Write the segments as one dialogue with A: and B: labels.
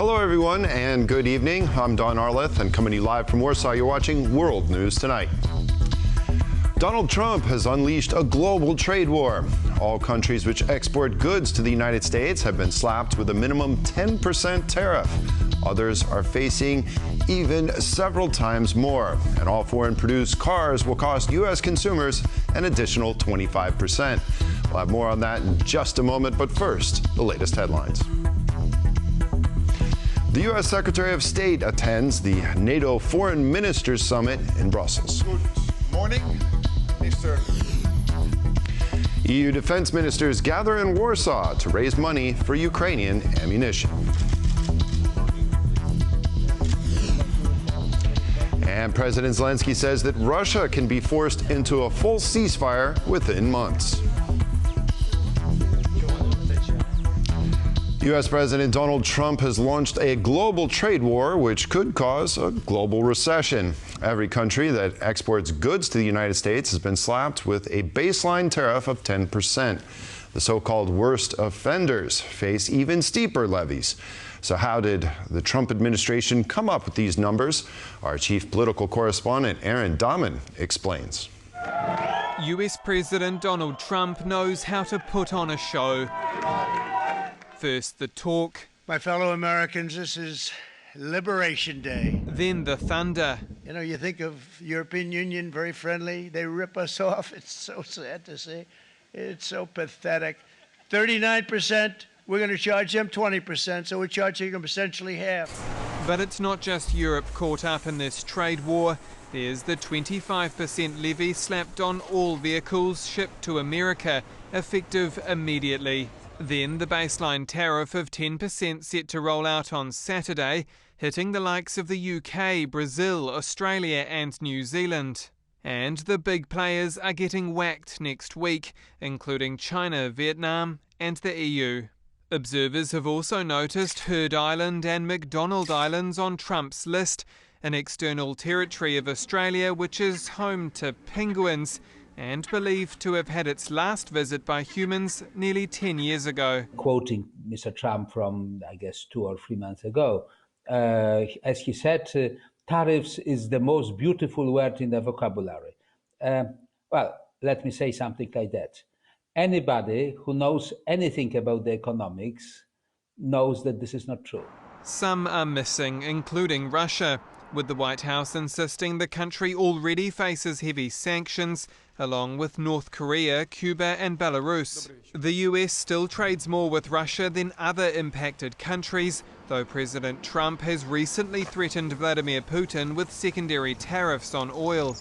A: Hello, everyone, and good evening. I'm Don Arleth, and coming to you live from Warsaw, you're watching World News Tonight. Donald Trump has unleashed a global trade war. All countries which export goods to the United States have been slapped with a minimum 10% tariff. Others are facing even several times more. And all foreign-produced cars will cost U.S. consumers an additional 25%. We'll have more on that in just a moment, but first, the latest headlines. The U.S. Secretary of State attends the NATO Foreign Ministers Summit in Brussels.
B: Good morning, Mr.
A: EU defense ministers gather in Warsaw to raise money for Ukrainian ammunition. And President Zelenskyy says that Russia can be forced into a full ceasefire within months. U.S. President Donald Trump has launched a global trade war which could cause a global recession. Every country that exports goods to the United States has been slapped with a baseline tariff of 10%. The so-called worst offenders face even steeper levies. So how did the Trump administration come up with these numbers? Our chief political correspondent, Aaron Dahmen, explains.
C: U.S. President Donald Trump knows how to put on a show. First the talk.
D: My fellow Americans, this is Liberation Day.
C: Then the thunder.
D: You know, you think of European Union, very friendly. They rip us off. It's so sad to see. It's so pathetic. 39%, we're going to charge them 20%, so we're charging them essentially half.
C: But it's not just Europe caught up in this trade war. There's the 25% levy slapped on all vehicles shipped to America, effective immediately. Then the baseline tariff of 10% set to roll out on Saturday, hitting the likes of the UK, Brazil, Australia and New Zealand. And the big players are getting whacked next week, including China, Vietnam and the EU. Observers have also noticed Heard Island and McDonald Islands on Trump's list, an external territory of Australia which is home to penguins and believed to have had its last visit by humans nearly 10 years ago.
E: Quoting Mr. Trump from, I guess, 2 or 3 months ago, as he said, tariffs is the most beautiful word in the vocabulary. Well, let me say something like that. Anybody who knows anything about the economics knows that this is not true.
C: Some are missing, including Russia, with the White House insisting the country already faces heavy sanctions, along with North Korea, Cuba and Belarus. The US still trades more with Russia than other impacted countries, though President Trump has recently threatened Vladimir Putin with secondary tariffs on oil.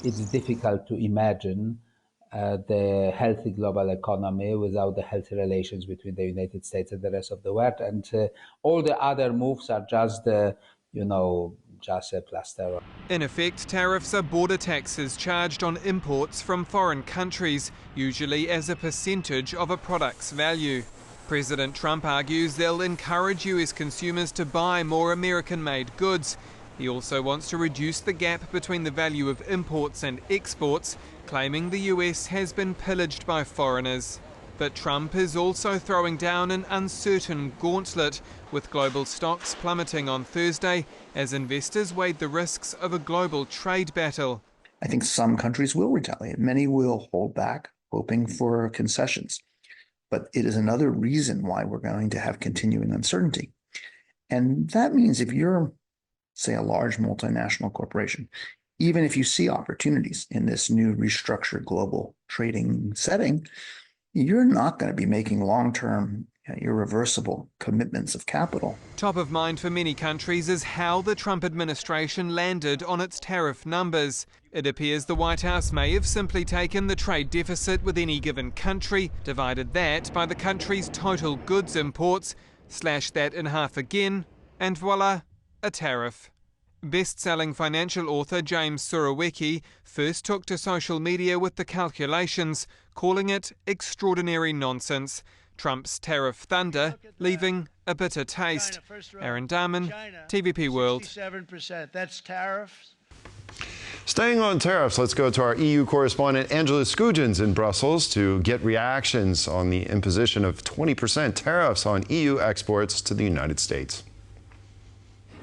E: It's difficult to imagine the healthy global economy without the healthy relations between the United States and the rest of the world. And all the other moves are just, just a plaster.
C: In effect, tariffs are border taxes charged on imports from foreign countries, usually as a percentage of a product's value. President Trump argues they'll encourage US consumers to buy more American-made goods. He also wants to reduce the gap between the value of imports and exports, claiming the US has been pillaged by foreigners. But Trump is also throwing down an uncertain gauntlet, with global stocks plummeting on Thursday as investors weighed the risks of a global trade battle.
F: I think some countries will retaliate. Many will hold back, hoping for concessions. But it is another reason why we're going to have continuing uncertainty. And that means if you're, say, a large multinational corporation, even if you see opportunities in this new restructured global trading setting, you're not going to be making long-term, irreversible commitments of capital.
C: Top of mind for many countries is how the Trump administration landed on its tariff numbers. It appears the White House may have simply taken the trade deficit with any given country, divided that by the country's total goods imports, slashed that in half again, and voila, a tariff. Best-selling financial author James Surowiecki first took to social media with the calculations, calling it extraordinary nonsense. Trump's tariff thunder leaving a bitter taste. Aaron Dahmen, TVP World.
D: 67%, that's tariffs.
A: Staying on tariffs, let's go to our EU correspondent Angela Skujins in Brussels to get reactions on the imposition of 20% tariffs on EU exports to the United States.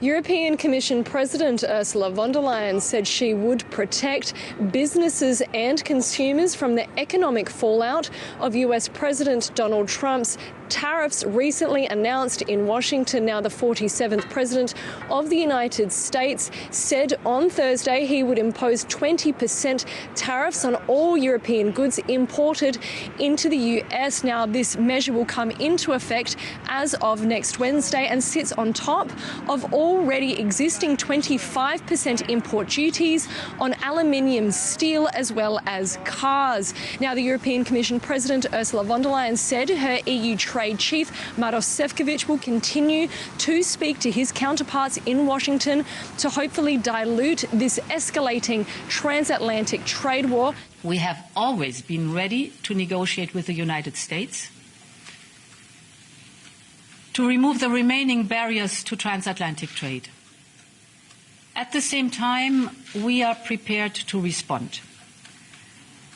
G: European Commission President Ursula von der Leyen said she would protect businesses and consumers from the economic fallout of US President Donald Trump's tariffs recently announced in Washington. Now, the 47th President of the United States said on Thursday he would impose 20% tariffs on all European goods imported into the US. Now, this measure will come into effect as of next Wednesday and sits on top of already existing 25% import duties on aluminium, steel, as well as cars. Now, the European Commission President Ursula von der Leyen said her EU trade chief, Maros Sefcovic, will continue to speak to his counterparts in Washington to hopefully dilute this escalating transatlantic trade war.
H: We have always been ready to negotiate with the United States to remove the remaining barriers to transatlantic trade. At the same time, we are prepared to respond.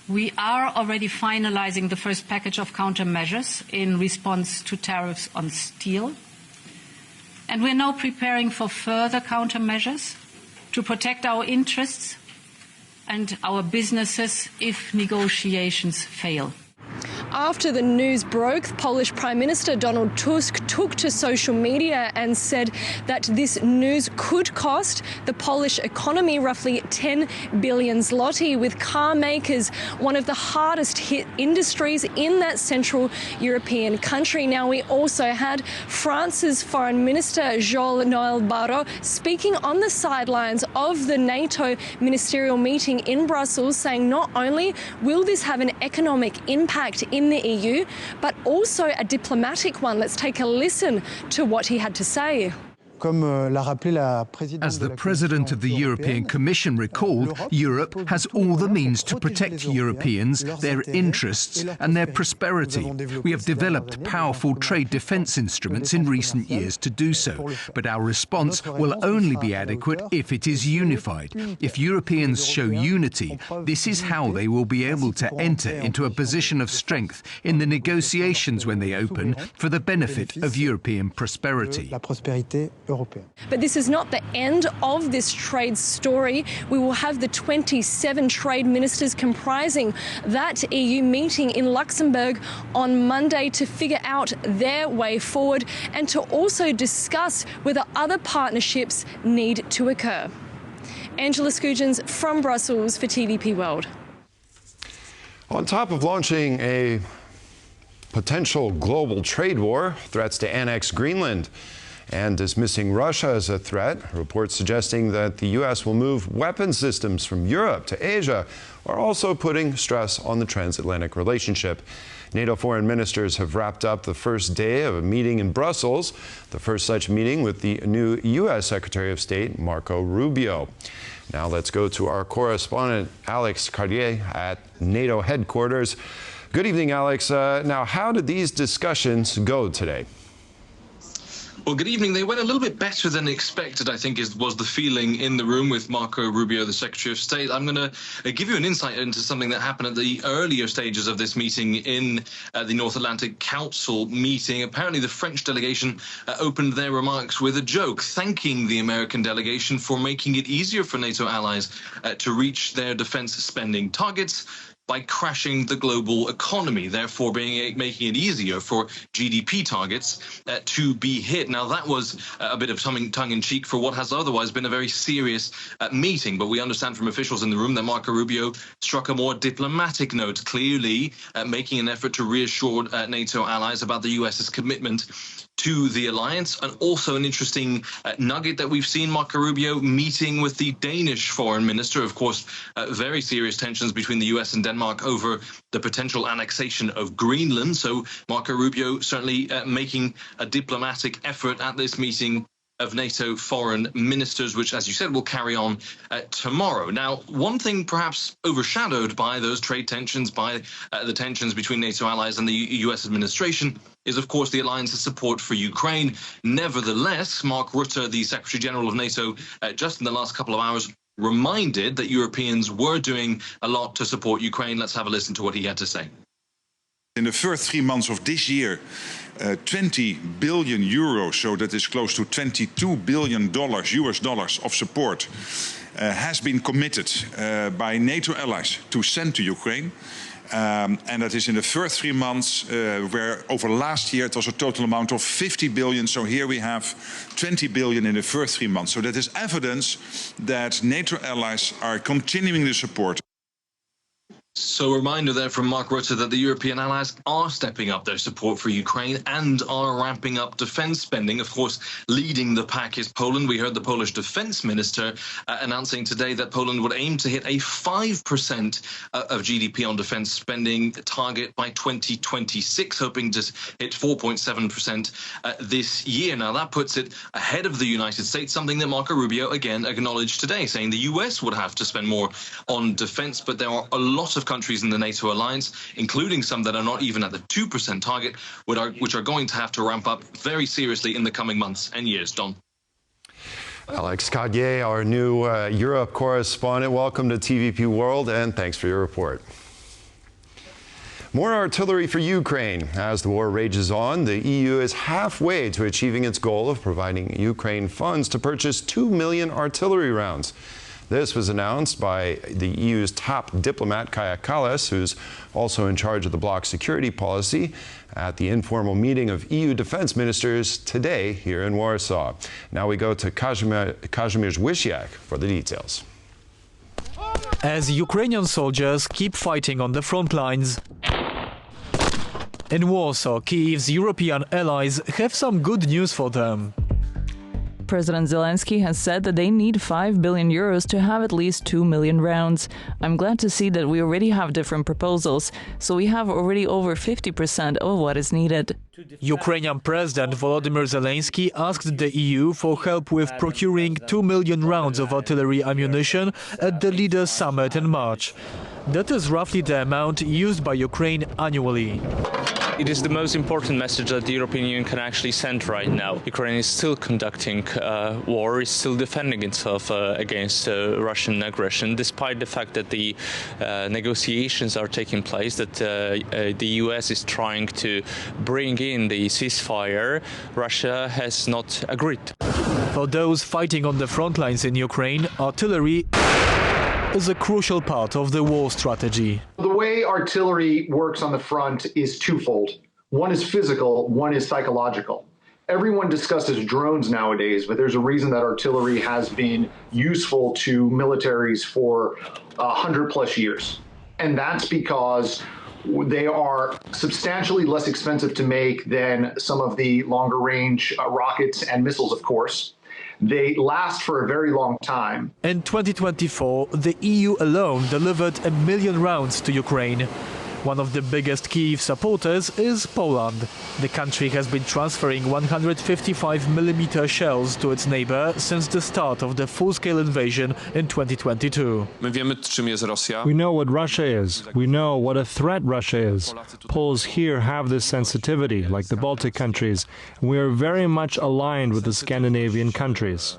H: We are already finalizing the first package of countermeasures in response to tariffs on steel. And we're now preparing for further countermeasures to protect our interests and our businesses if negotiations fail.
G: After the news broke, Polish Prime Minister Donald Tusk took to social media and said that this news could cost the Polish economy roughly 10 billion zloty, with car makers one of the hardest hit industries in that Central European country. Now, we also had France's Foreign Minister Jean-Noël Barrot speaking on the sidelines of the NATO ministerial meeting in Brussels, saying not only will this have an economic impact in the EU, but also a diplomatic one. Let's take a listen to what he had to say.
I: As the President of the European Commission recalled, Europe has all the means to protect Europeans, their interests and their prosperity. We have developed powerful trade defence instruments in recent years to do so, but our response will only be adequate if it is unified. If Europeans show unity, this is how they will be able to enter into a position of strength in the negotiations when they open for the benefit of European prosperity.
G: But this is not the end of this trade story. We will have the 27 trade ministers comprising that EU meeting in Luxembourg on Monday to figure out their way forward and to also discuss whether other partnerships need to occur. Angela Scugins from Brussels for TVP World.
A: On top of launching a potential global trade war, threats to annex Greenland, and dismissing Russia as a threat, reports suggesting that the U.S. will move weapon systems from Europe to Asia are also putting stress on the transatlantic relationship. NATO foreign ministers have wrapped up the first day of a meeting in Brussels, the first such meeting with the new U.S. Secretary of State Marco Rubio. Now let's go to our correspondent Alex Cartier at NATO headquarters. Good evening, Alex. Now, how did these discussions go today?
J: Well, good evening. They went a little bit better than expected, I think, was the feeling in the room with Marco Rubio, the Secretary of State. I'm going to give you an insight into something that happened at the earlier stages of this meeting in the North Atlantic Council meeting. Apparently, the French delegation opened their remarks with a joke, thanking the American delegation for making it easier for NATO allies to reach their defense spending targets by crashing the global economy, therefore making it easier for GDP targets to be hit. Now, that was a bit of tongue-in-cheek for what has otherwise been a very serious meeting, but we understand from officials in the room that Marco Rubio struck a more diplomatic note, clearly making an effort to reassure NATO allies about the US's commitment to the alliance. And also an interesting nugget that we've seen, Marco Rubio meeting with the Danish foreign minister. Of course, very serious tensions between the US and Denmark over the potential annexation of Greenland. So Marco Rubio certainly making a diplomatic effort at this meeting of NATO foreign ministers, which, as you said, will carry on tomorrow. Now, one thing perhaps overshadowed by those trade tensions, by the tensions between NATO allies and the US administration, is, of course, the alliance's support for Ukraine. Nevertheless, Mark Rutte, the Secretary General of NATO, just in the last couple of hours, reminded that Europeans were doing a lot to support Ukraine. Let's have a listen to what he had to say.
B: In the first 3 months of this year, 20 billion euros, so that is close to $22 billion US dollars of support, has been committed by NATO allies to send to Ukraine. And that is in the first 3 months, where over last year it was a total amount of 50 billion. So here we have 20 billion in the first 3 months. So that is evidence that NATO allies are continuing the support.
J: So a reminder there from Mark Rutte that the European allies are stepping up their support for Ukraine and are ramping up defence spending. Of course, leading the pack is Poland. We heard the Polish defence minister announcing today that Poland would aim to hit a 5% of GDP on defence spending target by 2026, hoping to hit 4.7% this year. Now, that puts it ahead of the United States, something that Marco Rubio again acknowledged today, saying the US would have to spend more on defence, but there are a lot of countries in the NATO alliance, including some that are not even at the 2% target, which are going to have to ramp up very seriously in the coming months and years. Don.
A: Alex Cadier, our new Europe correspondent, welcome to TVP World, and thanks for your report. More artillery for Ukraine. As the war rages on, the EU is halfway to achieving its goal of providing Ukraine funds to purchase 2 million artillery rounds. This was announced by the EU's top diplomat, Kaja Kallas, who's also in charge of the bloc's security policy, at the informal meeting of EU defense ministers today here in Warsaw. Now we go to Kazimierz Wysiak for the details.
K: As Ukrainian soldiers keep fighting on the front lines. In Warsaw, Kyiv's European allies have some good news for them.
L: President Zelenskyy has said that they need 5 billion euros to have at least 2 million rounds. I'm glad to see that we already have different proposals, so we have already over 50% of what is needed.
K: Ukrainian President Volodymyr Zelenskyy asked the EU for help with procuring 2 million rounds of artillery ammunition at the Leaders' Summit in March. That is roughly the amount used by Ukraine annually.
M: It is the most important message that the European Union can actually send right now. Ukraine is still conducting war, is still defending itself against Russian aggression, despite the fact that the negotiations are taking place, that the US is trying to bring in the ceasefire. Russia has not agreed.
K: For those fighting on the front lines in Ukraine, artillery is a crucial part of the war strategy.
N: The way artillery works on the front is twofold. One is physical, one is psychological. Everyone discusses drones nowadays, but there's a reason that artillery has been useful to militaries for 100+ years. And that's because they are substantially less expensive to make than some of the longer range rockets and missiles, of course. They last for a very long time.
K: In 2024, the EU alone delivered 1 million rounds to Ukraine. One of the biggest Kyiv supporters is Poland. The country has been transferring 155mm shells to its neighbor since the start of the full-scale invasion in 2022.
O: We know what Russia is. We know what a threat Russia is. Poles here have this sensitivity, like the Baltic countries. We are very much aligned with the Scandinavian countries.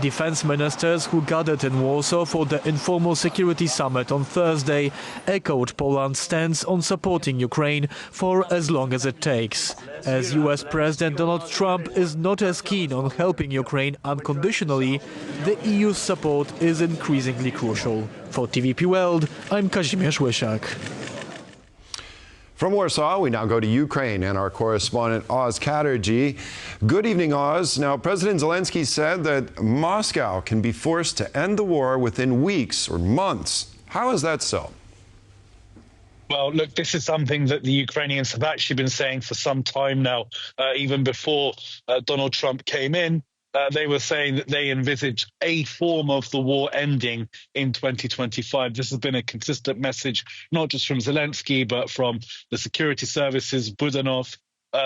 K: Defense ministers who gathered in Warsaw for the informal security summit on Thursday echoed Poland's stance on supporting Ukraine for as long as it takes. As US President Donald Trump is not as keen on helping Ukraine unconditionally, the EU's support is increasingly crucial. For TVP World, I'm Kazimierz Wysiak.
A: From Warsaw, we now go to Ukraine and our correspondent Oz Chatterjee. Good evening, Oz. Now, President Zelenskyy said that Moscow can be forced to end the war within weeks or months. How is that so?
P: Well, look, this is something that the Ukrainians have actually been saying for some time now, even before Donald Trump came in. They were saying that they envisage a form of the war ending in 2025. This has been a consistent message, not just from Zelenskyy, but from the security services, Budanov.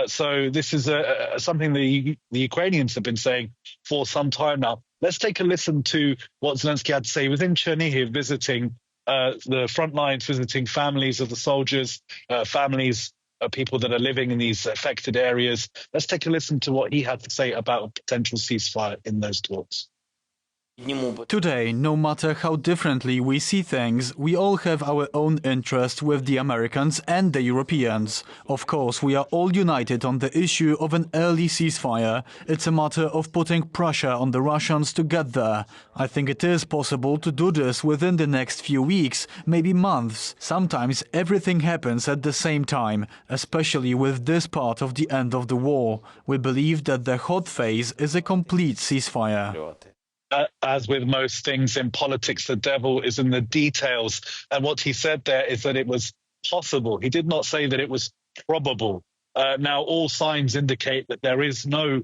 P: So this is something the Ukrainians have been saying for some time now. Let's take a listen to what Zelenskyy had to say. He was in Chernihiv visiting the front lines, visiting families of the soldiers, families people that are living in these affected areas. Let's take a listen to what he had to say about a potential ceasefire in those talks.
K: Today, no matter how differently we see things, we all have our own interest with the Americans and the Europeans. Of course, we are all united on the issue of an early ceasefire. It's a matter of putting pressure on the Russians to get there. I think it is possible to do this within the next few weeks, maybe months. Sometimes everything happens at the same time, especially with this part of the end of the war. We believe that the hot phase is a complete ceasefire.
P: As with most things in politics, the devil is in the details. And what he said there is that it was possible. He did not say that it was probable. Now, all signs indicate that there is no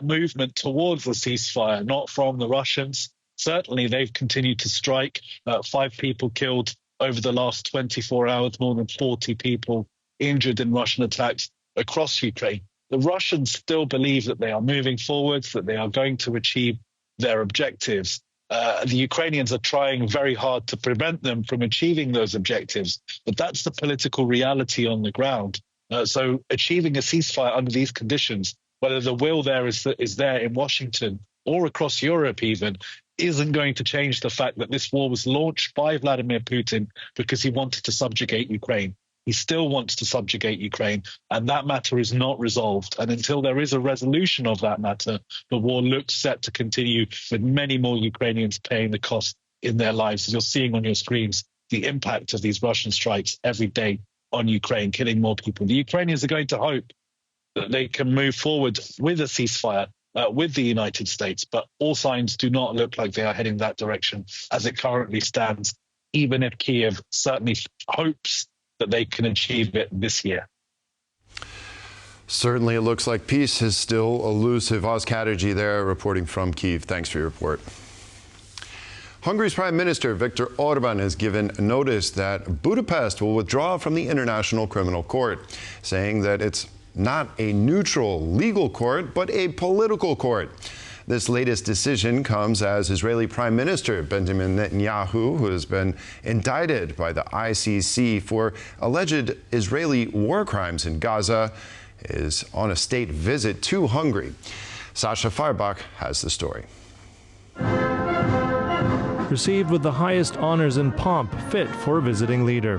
P: movement towards a ceasefire, not from the Russians. Certainly, they've continued to strike. 5 people killed over the last 24 hours, more than 40 people injured in Russian attacks across Ukraine. The Russians still believe that they are moving forwards, that they are going to achieve their objectives. The Ukrainians are trying very hard to prevent them from achieving those objectives, but that's the political reality on the ground. So achieving a ceasefire under these conditions, whether the will there is there in Washington or across Europe even, isn't going to change the fact that this war was launched by Vladimir Putin because he wanted to subjugate Ukraine. He still wants to subjugate Ukraine, and that matter is not resolved. And until there is a resolution of that matter, the war looks set to continue, with many more Ukrainians paying the cost in their lives. As you're seeing on your screens, the impact of these Russian strikes every day on Ukraine, killing more people. The Ukrainians are going to hope that they can move forward with a ceasefire with the United States, but all signs do not look like they are heading that direction as it currently stands, even if Kyiv certainly hopes that they can achieve it this year.
A: Certainly, it looks like peace is still elusive. Oz Chatterjee there reporting from Kyiv. Thanks for your report. Hungary's Prime Minister Viktor Orban has given notice that Budapest will withdraw from the International Criminal Court, saying that it's not a neutral legal court, but a political court. This latest decision comes as Israeli Prime Minister Benjamin Netanyahu, who has been indicted by the ICC for alleged Israeli war crimes in Gaza, is on a state visit to Hungary. Sasha Farbach has the story.
O: Received with the highest honors and pomp fit for a visiting leader.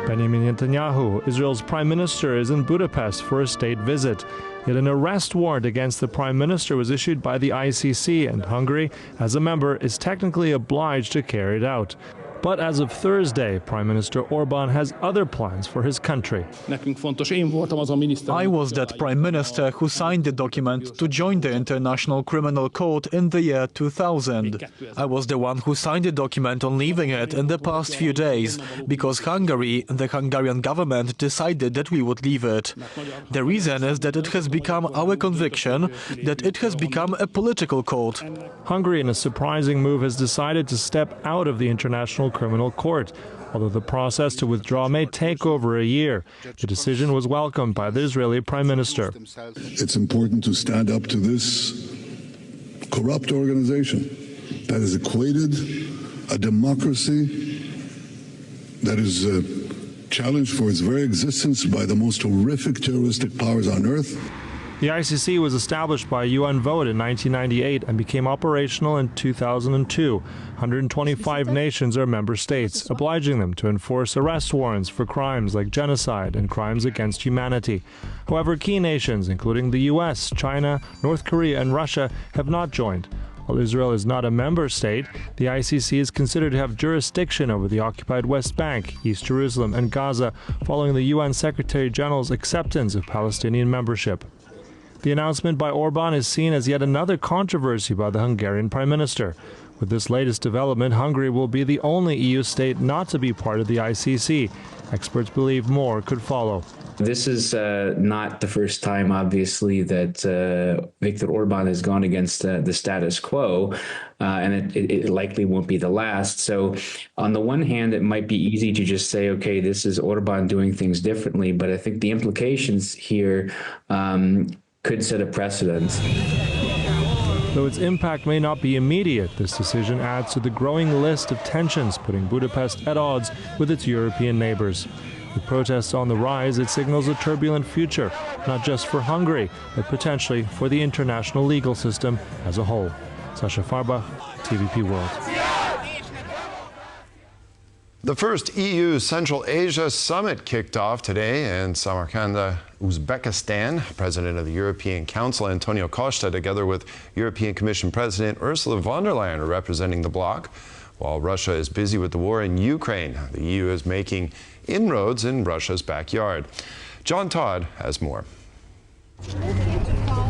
O: Benjamin Netanyahu, Israel's prime minister, is in Budapest for a state visit. Yet an arrest warrant against the prime minister was issued by the ICC, and Hungary, as a member, is technically obliged to carry it out. But as of Thursday, Prime Minister Orban has other plans for his country.
K: I was that prime minister who signed the document to join the International Criminal Court in the year 2000. I was the one who signed the document on leaving it in the past few days, because Hungary, the Hungarian government, decided that we would leave it. The reason is that it has become our conviction that it has become a political court.
O: Hungary, in a surprising move, has decided to step out of the International Criminal Court, although the process to withdraw may take over a year. The decision was welcomed by the Israeli Prime Minister.
Q: It's important to stand up to this corrupt organization that has equated a democracy that is challenged for its very existence by the most horrific terroristic powers on earth.
O: The ICC was established by a UN vote in 1998 and became operational in 2002. 125 nations are member states, obliging them to enforce arrest warrants for crimes like genocide and crimes against humanity. However, key nations, including the US, China, North Korea, and Russia, have not joined. While Israel is not a member state, the ICC is considered to have jurisdiction over the occupied West Bank, East Jerusalem, and Gaza, following the UN Secretary General's acceptance of Palestinian membership. The announcement by Orban is seen as yet another controversy by the Hungarian Prime Minister. With this latest development, Hungary will be the only EU state not to be part of the ICC. Experts believe more could follow.
R: This is not the first time, obviously, that Viktor Orban has gone against the status quo, and it likely won't be the last. So on the one hand, it might be easy to just say, okay, this is Orban doing things differently, but I think the implications here could set a precedent.
O: Though its impact may not be immediate, this decision adds to the growing list of tensions, putting Budapest at odds with its European neighbors. With protests on the rise, it signals a turbulent future, not just for Hungary, but potentially for the international legal system as a whole. Sasha Farbach, TVP World.
A: The first EU Central Asia summit kicked off today in Samarkand, Uzbekistan. President of the European Council, Antonio Costa, together with European Commission President Ursula von der Leyen, are representing the bloc. While Russia is busy with the war in Ukraine, the EU is making inroads in Russia's backyard. John Todd has more.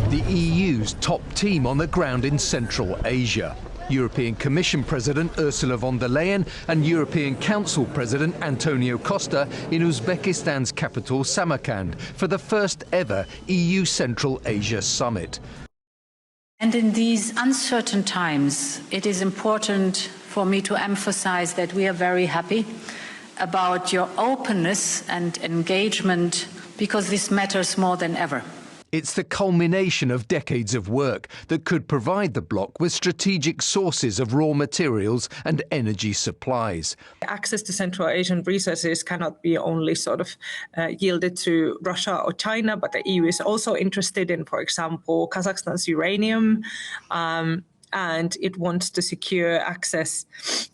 I: The EU's top team on the ground in Central Asia. European Commission President Ursula von der Leyen and European Council President Antonio Costa in Uzbekistan's capital Samarkand for the first ever EU Central Asia summit.
H: And in these uncertain times, it is important for me to emphasize that we are very happy about your openness and engagement, because this matters more than ever.
I: It's the culmination of decades of work that could provide the bloc with strategic sources of raw materials and energy supplies.
S: Access to Central Asian resources cannot be only sort of yielded to Russia or China, but the EU is also interested in, for example, Kazakhstan's uranium, and it wants to secure access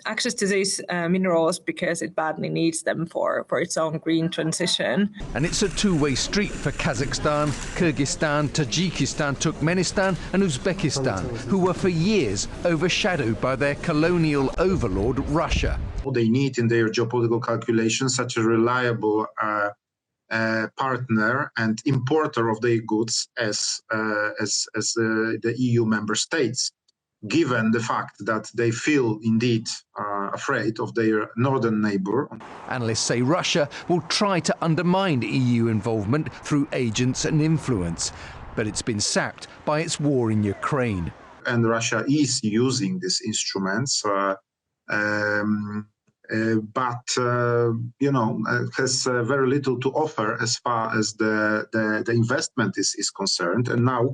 S: to these minerals because it badly needs them for its own green transition.
I: And it's a two-way street for Kazakhstan, Kyrgyzstan, Tajikistan, Turkmenistan and Uzbekistan, who were for years overshadowed by their colonial overlord Russia.
T: They need in their geopolitical calculations such a reliable partner and importer of their goods as the EU member states, given the fact that they feel indeed afraid of their northern neighbor.
I: Analysts say Russia will try to undermine EU involvement through agents and influence, but it's been sapped by its war in Ukraine.
T: And Russia is using these instruments, but has very little to offer as far as the investment is concerned. And now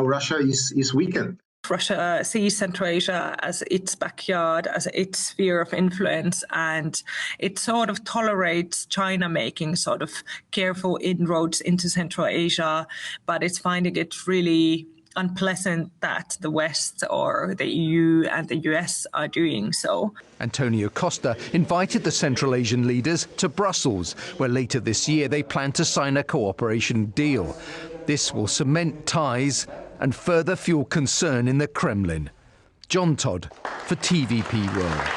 T: Russia is weakened.
S: Russia sees Central Asia as its backyard, as its sphere of influence, and it sort of tolerates China making sort of careful inroads into Central Asia, but it's finding it really unpleasant that the West or the EU and the US are doing so.
I: Antonio Costa invited the Central Asian leaders to Brussels, where later this year they plan to sign a cooperation deal. This will cement ties and further fuel concern in the Kremlin. John Todd for TVP World.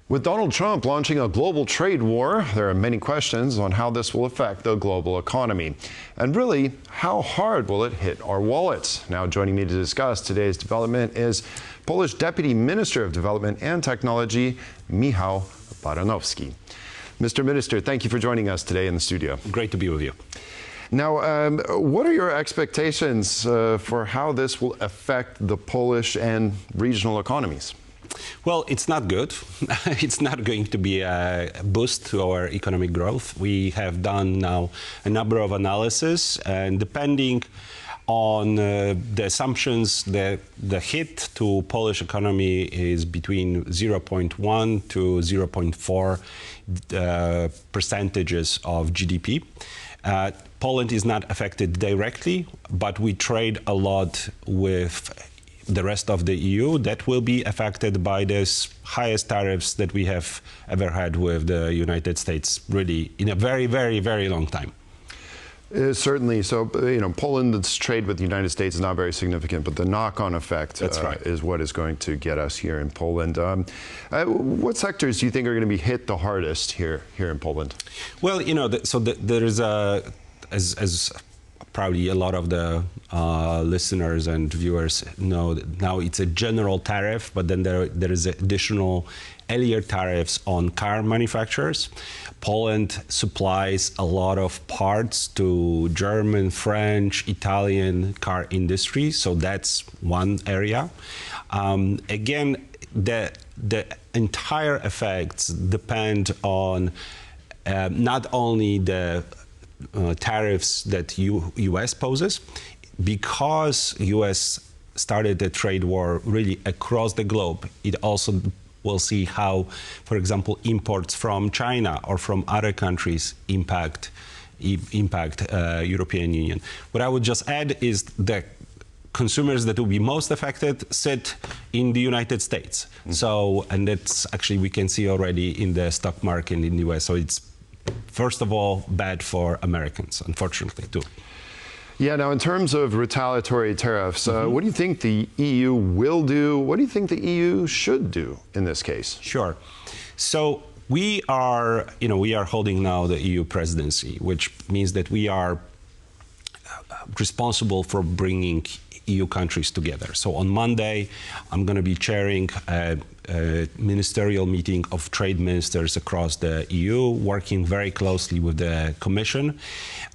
A: With Donald Trump launching a global trade war, there are many questions on how this will affect the global economy. And really, how hard will it hit our wallets? Now, joining me to discuss today's development is Polish Deputy Minister of Development and Technology, Michał Baranowski. Mr. Minister, thank you for joining us today in the studio.
U: Great to be with you.
A: Now, what are your expectations for how this will affect the Polish and regional economies?
U: Well, it's not good. It's not going to be a boost to our economic growth. We have done now a number of analyses, and depending on the assumptions, the hit to Polish economy is between 0.1 to 0.4 percentages of GDP. Poland is not affected directly, but we trade a lot with the rest of the EU that will be affected by this highest tariffs that we have ever had with the United States, really in a very, very, very long time.
A: Certainly. So, Poland's trade with the United States is not very significant, but the knock-on effect is what is going to get us here in Poland. What sectors do you think are going to be hit the hardest here in Poland?
U: Well, there is as probably a lot of the listeners and viewers know, now it's a general tariff, but then there is additional earlier tariffs on car manufacturers. Poland supplies a lot of parts to German, French, Italian car industry, so that's one area. Again, the entire effects depend on not only the tariffs that U.S. poses, because U.S. started a trade war really across the globe. It also will see how, for example, imports from China or from other countries impact European Union. What I would just add is the consumers that will be most affected sit in the United States. So, and that's actually, we can see already in the stock market in the US. So it's, first of all, bad for Americans, unfortunately, too.
A: Yeah, now in terms of retaliatory tariffs, what do you think the EU will do? What do you think the EU should do in this case?
U: Sure. So we are holding now the EU presidency, which means that we are responsible for bringing EU countries together. So on Monday, I'm going to be chairing a ministerial meeting of trade ministers across the EU, working very closely with the Commission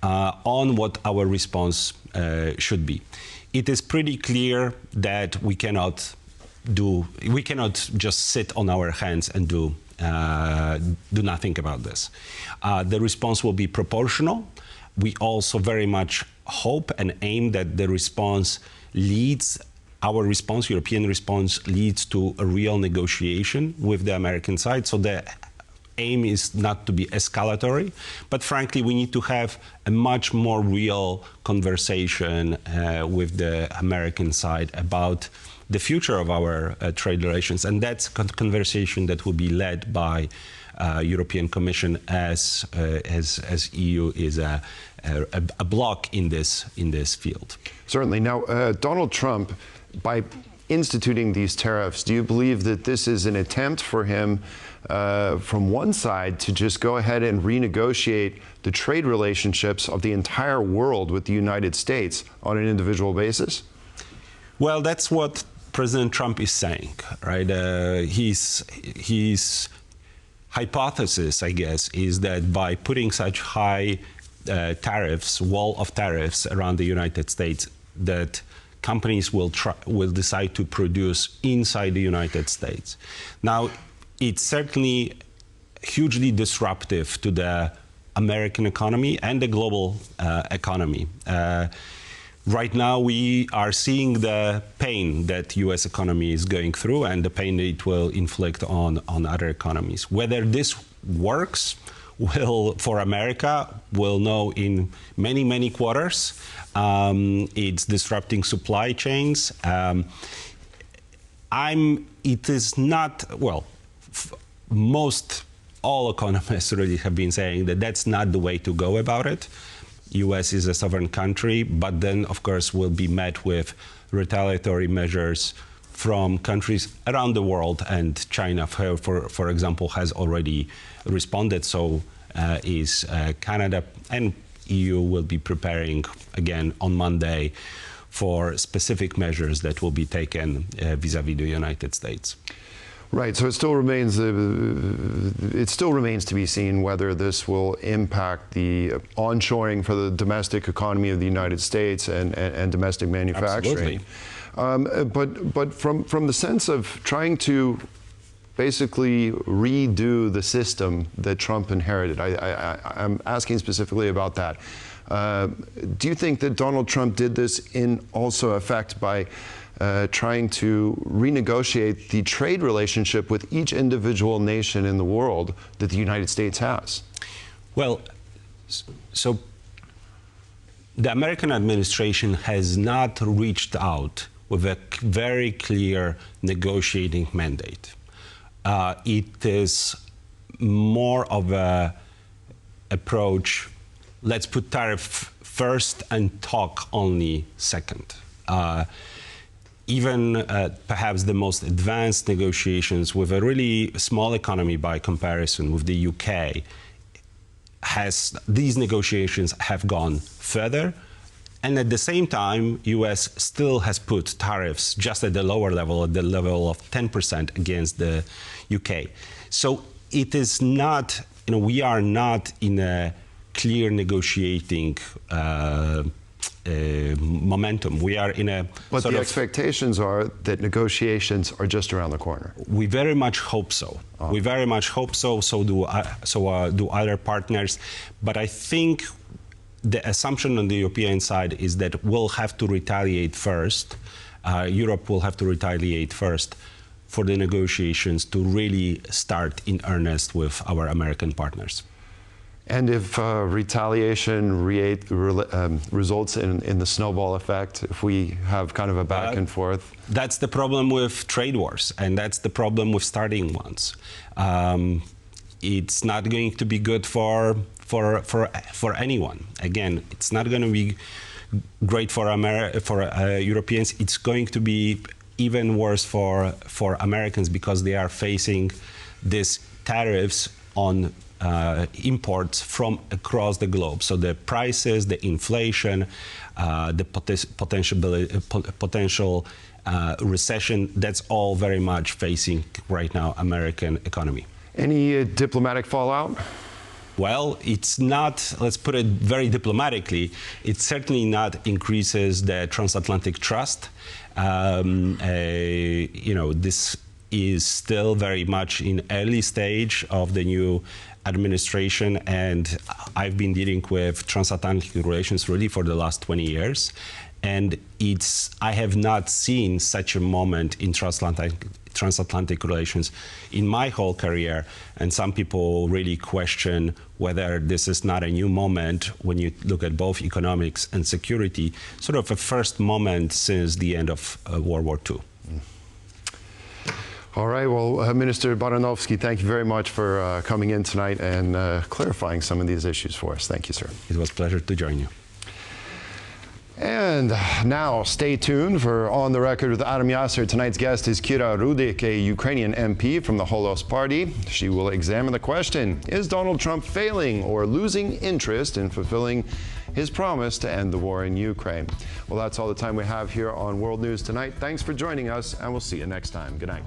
U: on what our response should be. It is pretty clear that we cannot just sit on our hands and do nothing about this. The response will be proportional. We also very much hope and aim that the response European response leads to a real negotiation with the American side. So the aim is not to be escalatory, but frankly, we need to have a much more real conversation with the American side about the future of our trade relations. And that's a conversation that will be led by European Commission as EU is a bloc in this field.
A: Certainly. Now, Donald Trump, by instituting these tariffs, do you believe that this is an attempt for him from one side to just go ahead and renegotiate the trade relationships of the entire world with the United States on an individual basis?
U: Well, that's what President Trump is saying, right? His hypothesis, I guess, is that by putting such high tariffs, wall of tariffs around the United States, that companies will decide to produce inside the United States. Now, it's certainly hugely disruptive to the American economy and the global economy. Right now, we are seeing the pain that U.S. economy is going through and the pain that it will inflict on other economies. Whether this works for America, we'll know in many, many quarters. It's disrupting supply chains. It is not, well, all economists really have been saying that that's not the way to go about it. U.S. is a sovereign country, but then, of course, will be met with retaliatory measures from countries around the world, and China, for example, has already responded. So is Canada, and EU will be preparing again on Monday for specific measures that will be taken vis-a-vis the United States.
A: Right. So it still remains to be seen whether this will impact the onshoring for the domestic economy of the United States and domestic manufacturing.
U: Absolutely.
A: But from the sense of trying to basically redo the system that Trump inherited, I'm asking specifically about that. Do you think that Donald Trump did this in also effect by trying to renegotiate the trade relationship with each individual nation in the world that the United States has?
U: Well, so the American administration has not reached out with a very clear negotiating mandate. It is more of a approach, let's put tariff first and talk only second. Even perhaps the most advanced negotiations with a really small economy by comparison with the UK, these negotiations have gone further. And at the same time, US still has put tariffs just at the lower level, at the level of 10% against the UK. So it is not, we are not in a clear negotiating momentum. We are in a
A: But the expectations are that negotiations are just around the corner.
U: We very much hope so. We very much hope so. So do other partners. But I think the assumption on the European side is that we'll have to retaliate first. Europe will have to retaliate first for the negotiations to really start in earnest with our American partners.
A: And if retaliation results in the snowball effect, if we have kind of a back and forth?
U: That's the problem with trade wars, and that's the problem with starting ones. It's not going to be good for anyone. Again, it's not going to be great for Europeans. It's going to be even worse for Americans because they are facing these tariffs on imports from across the globe. So the prices, the inflation, the potential recession, that's all very much facing right now American economy.
A: Any diplomatic fallout?
U: Well, it's not, let's put it very diplomatically, it certainly not increases the transatlantic trust. This is still very much in early stage of the new administration, and I've been dealing with transatlantic relations really for the last 20 years. And I have not seen such a moment in transatlantic relations in my whole career. And some people really question whether this is not a new moment when you look at both economics and security, sort of a first moment since the end of World War II.
A: All right, well, Minister Baranovsky, thank you very much for coming in tonight and clarifying some of these issues for us. Thank you, sir.
U: It was a pleasure to join you.
A: And now, stay tuned for On the Record with Adam Yasser. Tonight's guest is Kira Rudik, a Ukrainian MP from the Holos Party. She will examine the question, is Donald Trump failing or losing interest in fulfilling his promise to end the war in Ukraine? Well, that's all the time we have here on World News Tonight. Thanks for joining us, and we'll see you next time. Good night.